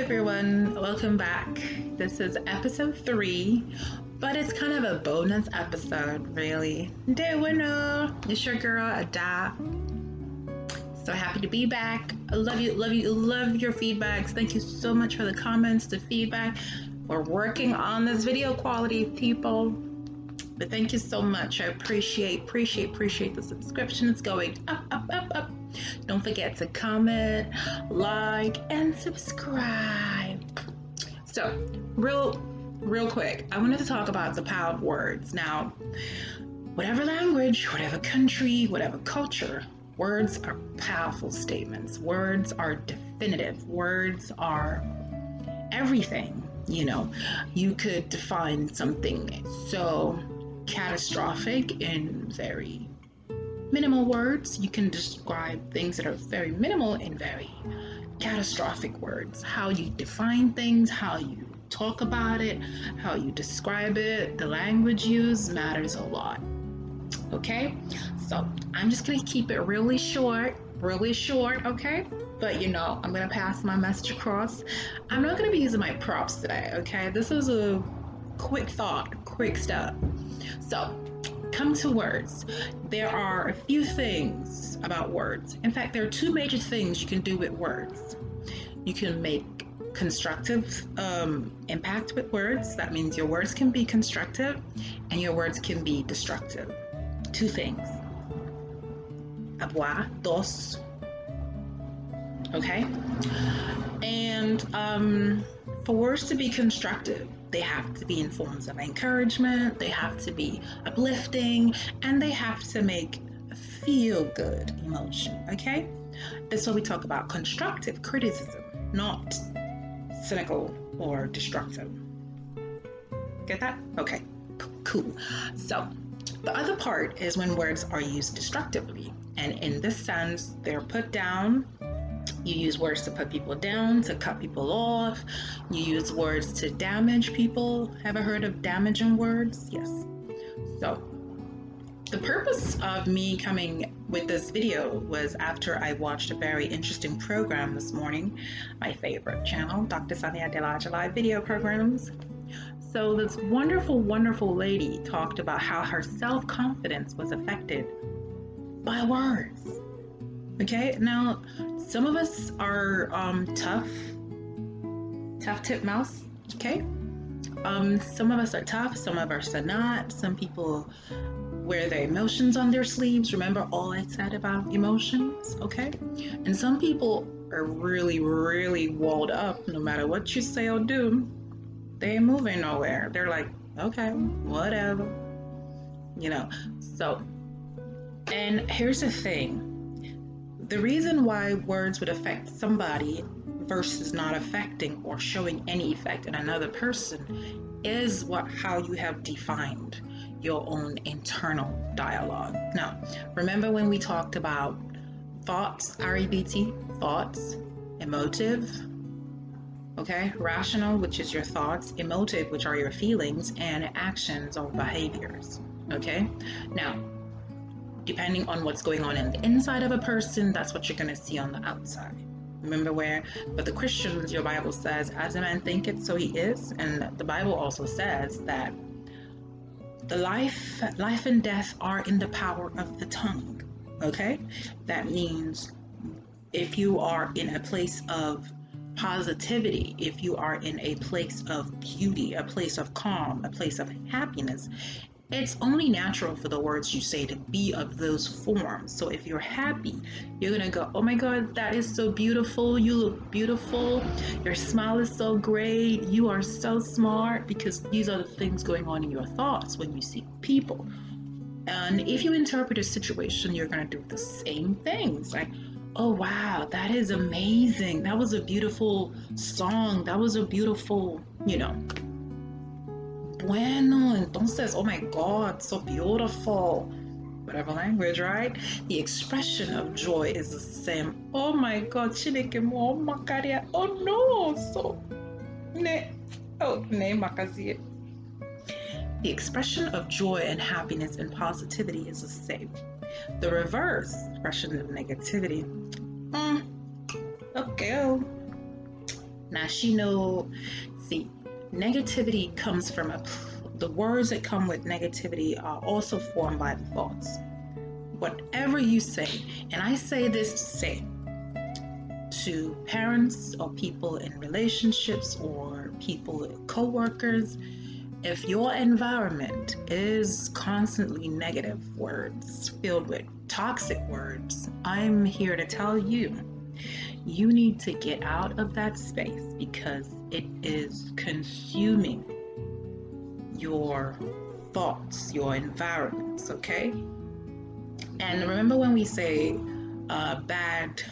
everyone, welcome back. This is episode 3, but it's kind of a bonus episode, really. Day winner, it's your girl Ada. So happy to be back. I love you, love your feedbacks. Thank you so much for the comments, the feedback. We're working on this video quality, people. But thank you so much. I appreciate the subscription. It's going up. Don't forget to comment, like, and subscribe. So, real quick, I wanted to talk about the power of words. Now, whatever language, whatever country, whatever culture, words are powerful statements. Words are definitive. Words are everything. You know, you could define something so catastrophic in very minimal words. You can describe things that are very minimal in very catastrophic words. How you define things, how you talk about it, how you describe it, the language used matters a lot. Okay, so I'm just gonna keep it really short, okay? But you know, I'm gonna pass my message across. I'm not gonna be using my props today, okay? This is a quick thought, quick step. So, come to words. There are a few things about words. In fact, there are 2 major things you can do with words. You can make constructive impact with words. That means your words can be constructive and your words can be destructive. 2 things. Avoir, dos. Okay? And for words to be constructive, they have to be in forms of encouragement, they have to be uplifting, and they have to make a feel-good emotion, okay? That's what we talk about constructive criticism, not cynical or destructive. Get that? Okay, cool. So, the other part is when words are used destructively, and in this sense, they're put down. You use words to put people down, to cut people off. You use words to damage people. Ever heard of damaging words? Yes. So, the purpose of me coming with this video was after I watched a very interesting program this morning, my favorite channel, Dr. Sonia Delaja Live Video Programs. So this wonderful lady talked about how her self-confidence was affected by words. Okay, now some of us are tough tip mouse, okay? Some of us are tough, some of us are not. Some people wear their emotions on their sleeves. Remember all I said about emotions, okay? And some people are really walled up. No matter what you say or do, they ain't moving nowhere. They're like, okay, whatever, you know. So, and here's the thing. The reason why words would affect somebody versus not affecting or showing any effect in another person is how you have defined your own internal dialogue. Now, remember when we talked about thoughts, REBT, thoughts, emotive, okay, rational, which is your thoughts, emotive, which are your feelings, and actions or behaviors, okay? Now, depending on what's going on in the inside of a person, that's what you're going to see on the outside. Remember but the Christians, your Bible says, as a man thinketh, so he is. And the Bible also says that the life and death are in the power of the tongue. Okay? That means if you are in a place of positivity, if you are in a place of beauty, a place of calm, a place of happiness, it's only natural for the words you say to be of those forms. So if you're happy, you're gonna go, oh my God, that is so beautiful. You look beautiful. Your smile is so great. You are so smart, because these are the things going on in your thoughts when you see people. And if you interpret a situation, you're gonna do the same things. Like, oh wow, that is amazing. That was a beautiful song. That was a beautiful, you know. Bueno, entonces, oh my God, so beautiful. Whatever language, right? The expression of joy is the same. Oh my God, oh no, so ne makazi. The expression of joy and happiness and positivity is the same. The reverse expression of negativity, okay, Now she know, see, negativity comes from the words that come with negativity are also formed by the thoughts. Whatever you say, and I say this to say to parents or people in relationships or people, co-workers, if your environment is constantly negative words, filled with toxic words, I'm here to tell you, you need to get out of that space because it is consuming your thoughts, your environments, okay? And remember when we say bad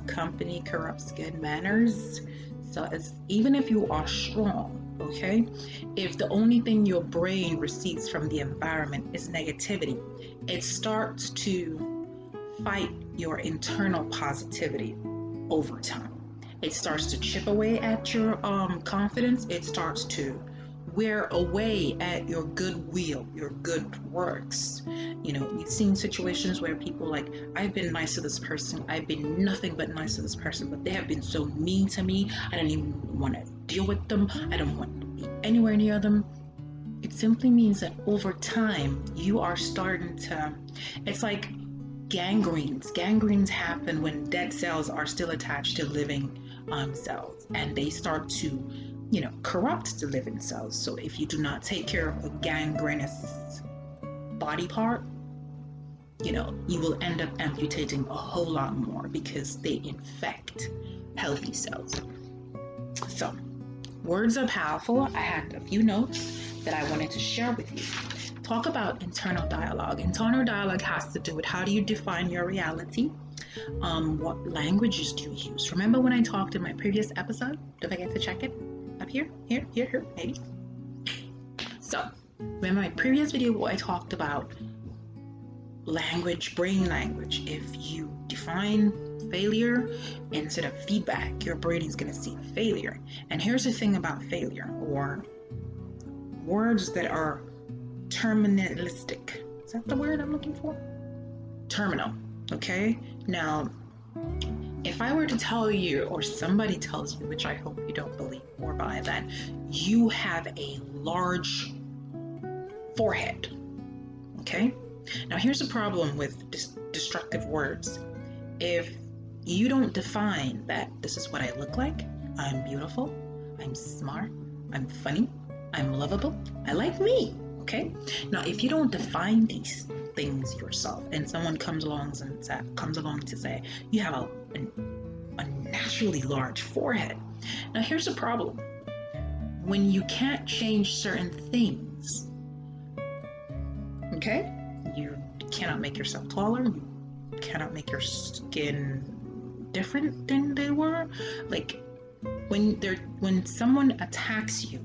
company corrupts good manners? So it's, even if you are strong, okay, if the only thing your brain receives from the environment is negativity, it starts to fight your internal positivity over time. It starts to chip away at your confidence. It starts to wear away at your goodwill, your good works. You know, we've seen situations where people like, I've been nice to this person, I've been nothing but nice to this person, but they have been so mean to me, I don't even want to deal with them, I don't want to be anywhere near them. It simply means that over time, you are starting to, it's like gangrenes. Gangrenes happen when dead cells are still attached to living cells, and they start to, you know, corrupt the living cells. So if you do not take care of a gangrenous body part, you know, you will end up amputating a whole lot more because they infect healthy cells. So words are powerful. I had a few notes that I wanted to share with you. Talk about internal dialogue. Internal dialogue has to do with how do you define your reality? What languages do you use? Remember when I talked in my previous episode? Don't forget to check it. Up here, maybe. So, remember my previous video where I talked about language, brain language. If you define failure instead of feedback, your brain is going to see failure. And here's the thing about failure, or words that are terminalistic. Is that the word I'm looking for? Terminal, okay? Now, if I were to tell you, or somebody tells you, which I hope you don't believe or buy, that you have a large forehead, okay? Now here's the problem with destructive words. If you don't define that this is what I look like, I'm beautiful, I'm smart, I'm funny, I'm lovable, I like me, okay? Now if you don't define these things yourself, and someone comes along to say you have a naturally large forehead. Now here's the problem. When you can't change certain things, okay? You cannot make yourself taller, you cannot make your skin different than they were. Like when someone attacks you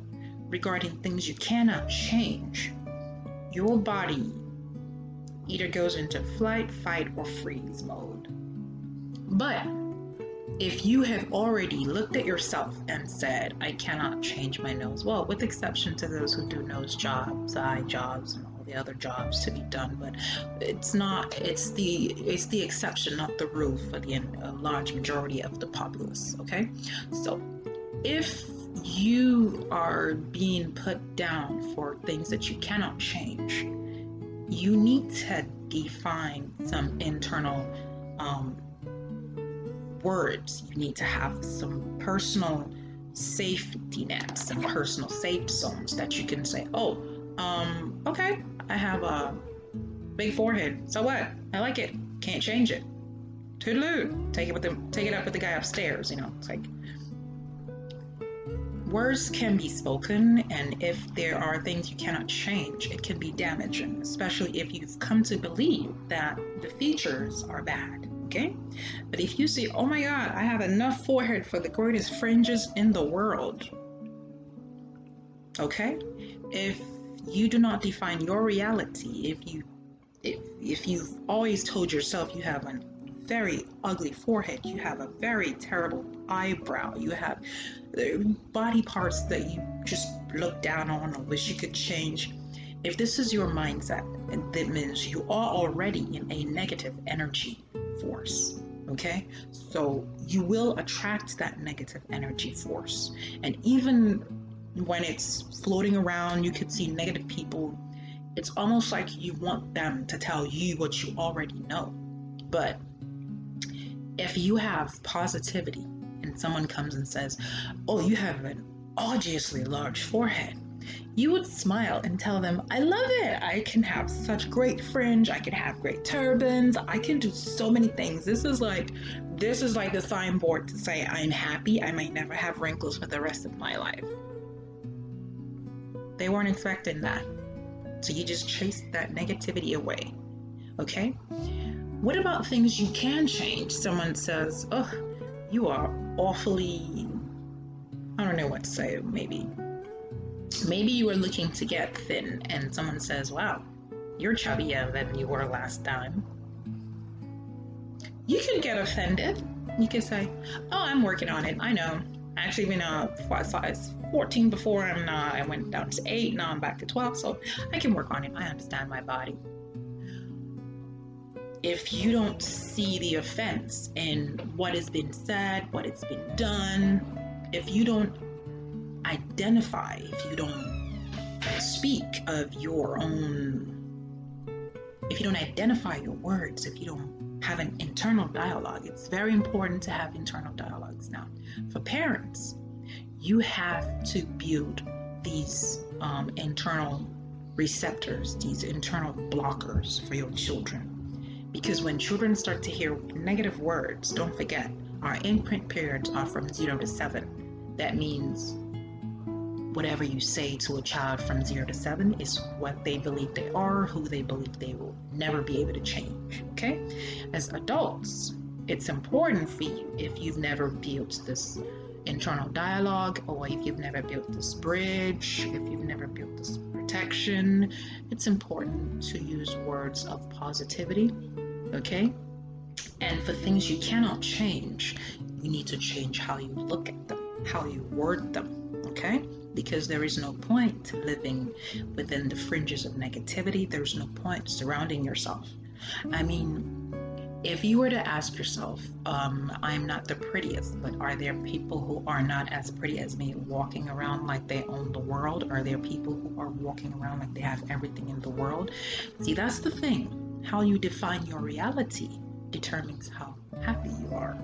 regarding things you cannot change, your body either goes into flight, fight, or freeze mode. But if you have already looked at yourself and said, I cannot change my nose, well, with exception to those who do nose jobs, eye jobs, and all the other jobs to be done, but it's the exception, not the rule for the large majority of the populace, okay? So if you are being put down for things that you cannot change, you need to define some internal words. You need to have some personal safety nets, some personal safe zones that you can say, oh, okay, I have a big forehead. So what? I like it. Can't change it. Toodaloo. Take it up with the guy upstairs. You know, it's like words can be spoken, and if there are things you cannot change, it can be damaging, especially if you've come to believe that the features are bad. Okay? But if you say, oh my God, I have enough forehead for the greatest fringes in the world. Okay? If you do not define your reality, if you've always told yourself you have a very ugly forehead, you have a very terrible eyebrow, you have body parts that you just look down on or wish you could change. If this is your mindset, that means you are already in a negative energy force. Okay, so you will attract that negative energy force. And even when it's floating around, you could see negative people. It's almost like you want them to tell you what you already know. But if you have positivity and someone comes and says, "Oh, you have an audaciously large forehead," you would smile and tell them, "I love it. I can have such great fringe. I can have great turbans. I can do so many things. This is like the signboard to say I'm happy. I might never have wrinkles for the rest of my life." They weren't expecting that. So you just chase that negativity away. Okay? What about things you can change? Someone says, "Oh, you are awfully," I don't know what to say, maybe you were looking to get thin, and someone says, "Wow, you're chubbier than you were last time." You can get offended. You can say, "Oh, I'm working on it. I know. I actually been size 14 before. I went down to 8. Now I'm back to 12. So I can work on it. I understand my body." If you don't see the offense in what has been said, what has been done, if you don't identify, if you don't speak of your own, if you don't identify your words, if you don't have an internal dialogue, it's very important to have internal dialogues. Now, for parents, you have to build these internal receptors, these internal blockers for your children. Because when children start to hear negative words, don't forget, our imprint periods are from 0 to 7. That means whatever you say to a child from 0 to 7 is what they believe they are, who they believe they will never be able to change, okay? As adults, it's important for you, if you've never built this internal dialogue, or if you've never built this bridge, if you've never built this protection, it's important to use words of positivity, okay? And for things you cannot change, you need to change how you look at them, how you word them, okay? Because there is no point to living within the fringes of negativity. There's no point surrounding yourself. I mean, if you were to ask yourself, I'm not the prettiest, but are there people who are not as pretty as me walking around like they own the world? Are there people who are walking around like they have everything in the world? See, that's the thing. How you define your reality determines how happy you are.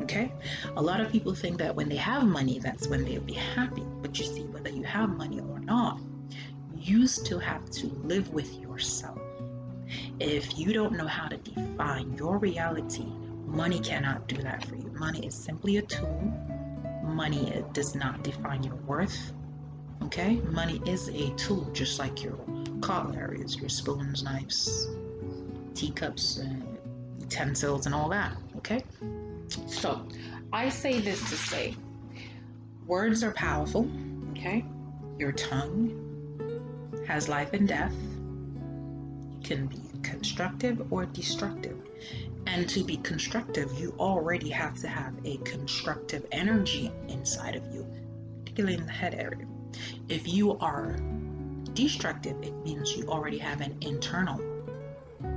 Okay? A lot of people think that when they have money, that's when they'll be happy. But you see, whether you have money or not, you still have to live with yourself. If you don't know how to define your reality, money cannot do that for you. Money is simply a tool. Money does not define your worth. Okay? Money is a tool, just like your cutlery, your spoons, knives, teacups, utensils, and all that. Okay? So, I say this to say, words are powerful, okay? Your tongue has life and death. It can be constructive or destructive. And to be constructive, you already have to have a constructive energy inside of you, particularly in the head area. If you are destructive, it means you already have an internal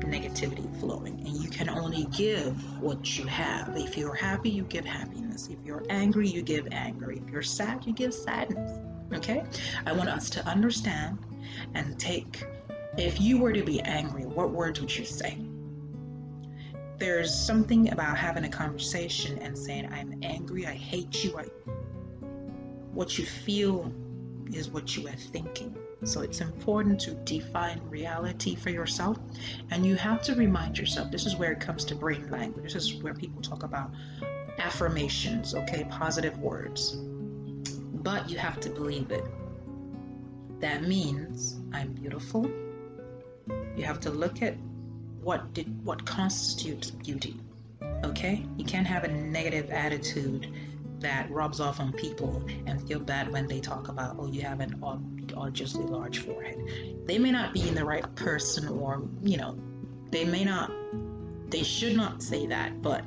negativity flowing, and you can only give what you have. If you're happy, you give happiness. If you're angry, you give anger. If you're sad, you give sadness. Okay? I want us to understand and take, if you were to be angry, what words would you say? There's something about having a conversation and saying, "I'm angry, I hate you." What you feel is what you are thinking. So it's important to define reality for yourself, and you have to remind yourself, this is where it comes to brain language. This is where people talk about affirmations, okay, positive words. But you have to believe it. That means I'm beautiful. You have to look at what constitutes beauty, okay? You can't have a negative attitude that rubs off on people and feel bad when they talk about, "Oh, you have an audaciously large forehead." They may not be in the right person, or they should not say that, but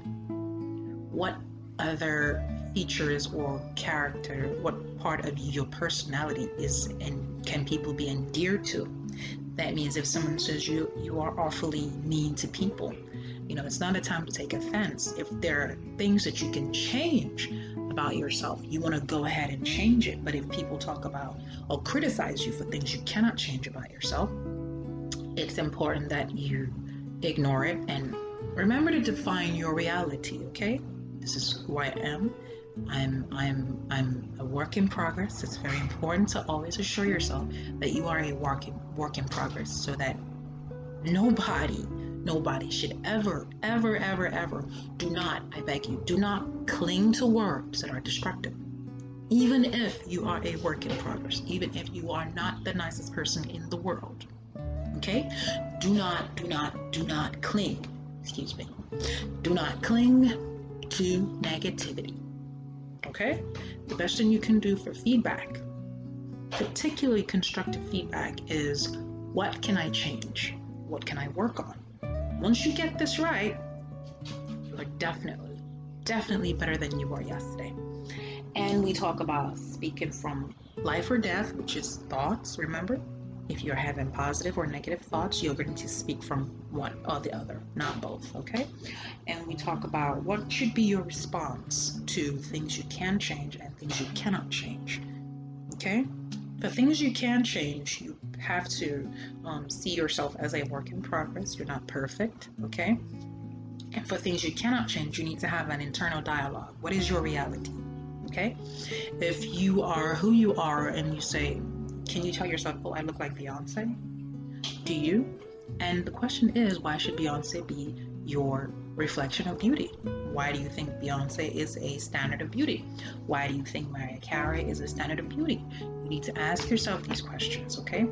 what other features or character, what part of your personality is, and can people be endeared to? That means if someone says you are awfully mean to people, It's not a time to take offense. If there are things that you can change about yourself, you want to go ahead and change it. But if people talk about or criticize you for things you cannot change about yourself, it's important that you ignore it and remember to define your reality, okay? This is who I am. I'm a work in progress. It's very important to always assure yourself that you are a work in progress, so that nobody should ever do not, I beg you, do not cling to words that are destructive. Even if you are a work in progress, even if you are not the nicest person in the world, okay? Do not cling, do not cling to negativity, okay? The best thing you can do for feedback, particularly constructive feedback, is what can I change? What can I work on? Once you get this right, you are definitely better than you were yesterday. And we talk about speaking from life or death, which is thoughts, remember? If you're having positive or negative thoughts, you're going to speak from one or the other, not both, okay? And we talk about what should be your response to things you can change and things you cannot change, okay? For things you can change, you have to see yourself as a work in progress. You're not perfect, okay? And for things you cannot change, you need to have an internal dialogue. What is your reality, okay? If you are who you are and you say, can you tell yourself, oh, I look like Beyonce? Do you? And the question is, why should Beyonce be your reflection of beauty? Why do you think Beyonce is a standard of beauty? Why do you think Mariah Carey is a standard of beauty? You need to ask yourself these questions, okay?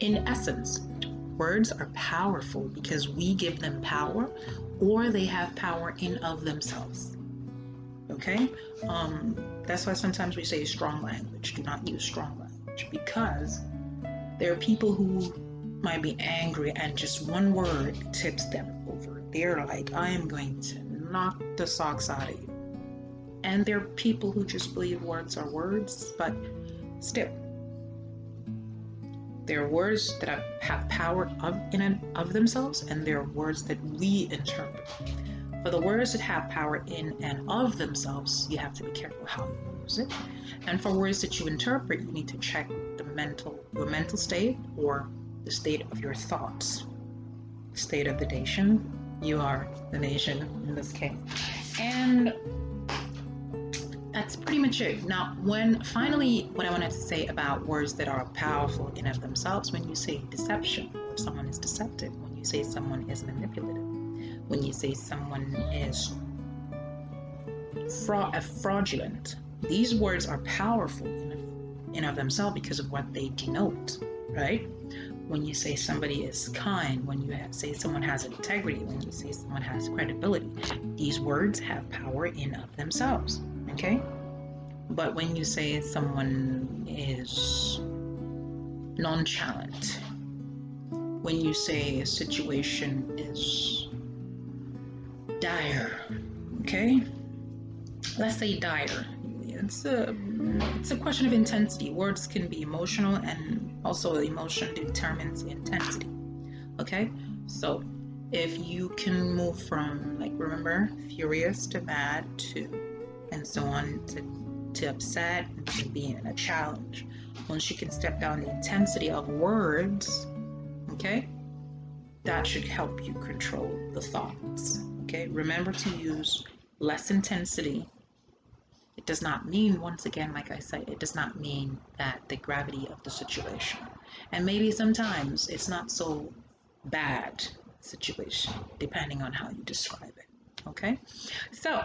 In essence, words are powerful because we give them power, or they have power in of themselves, okay? That's why sometimes we say strong language. Do not use strong language, because there are people who might be angry and just one word tips them over. They're like, I am going to knock the socks out of you. And there are people who just believe words are words, but still, there are words that have power in and of themselves, and there are words that we interpret. For the words that have power in and of themselves, you have to be careful how you use it. And for words that you interpret, you need to check your mental state, or the state of your thoughts, the state of the nation. You are the nation in this case. And that's pretty much it. Now, finally, what I wanted to say about words that are powerful in and of themselves, when you say deception, or someone is deceptive, when you say someone is manipulative, when you say someone is fraudulent, these words are powerful in and of themselves because of what they denote, right? When you say somebody is kind, when you say someone has integrity, when you say someone has credibility, these words have power in of themselves, okay? But when you say someone is nonchalant, when you say a situation is dire, okay? Let's say dire. It's a question of intensity. Words can be emotional, and also emotion determines intensity, okay? So if you can move from, like, remember, furious to mad to, and so on, to upset, and to being in a challenge, once you can step down the intensity of words, okay, that should help you control the thoughts, okay? Remember to use less intensity. It does not mean, once again, like I said, it does not mean that the gravity of the situation. And maybe sometimes it's not so bad situation, depending on how you describe it, okay? So,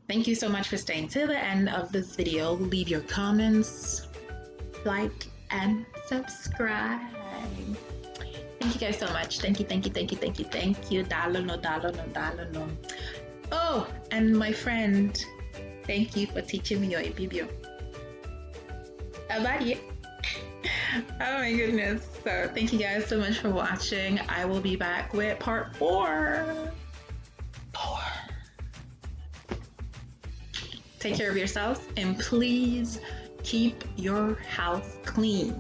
thank you so much for staying to the end of this video. Leave your comments, like, and subscribe. Thank you guys so much. Thank you. Dalo no. Oh, and my friend, thank you for teaching me your Ibibio. About you. Oh my goodness. So thank you guys so much for watching. I will be back with part 4. Take care of yourselves, and please keep your house clean,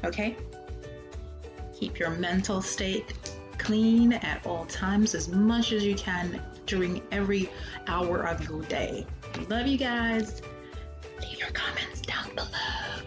okay? Keep your mental state clean at all times as much as you can during every hour of your day. Love you guys. Leave your comments down below.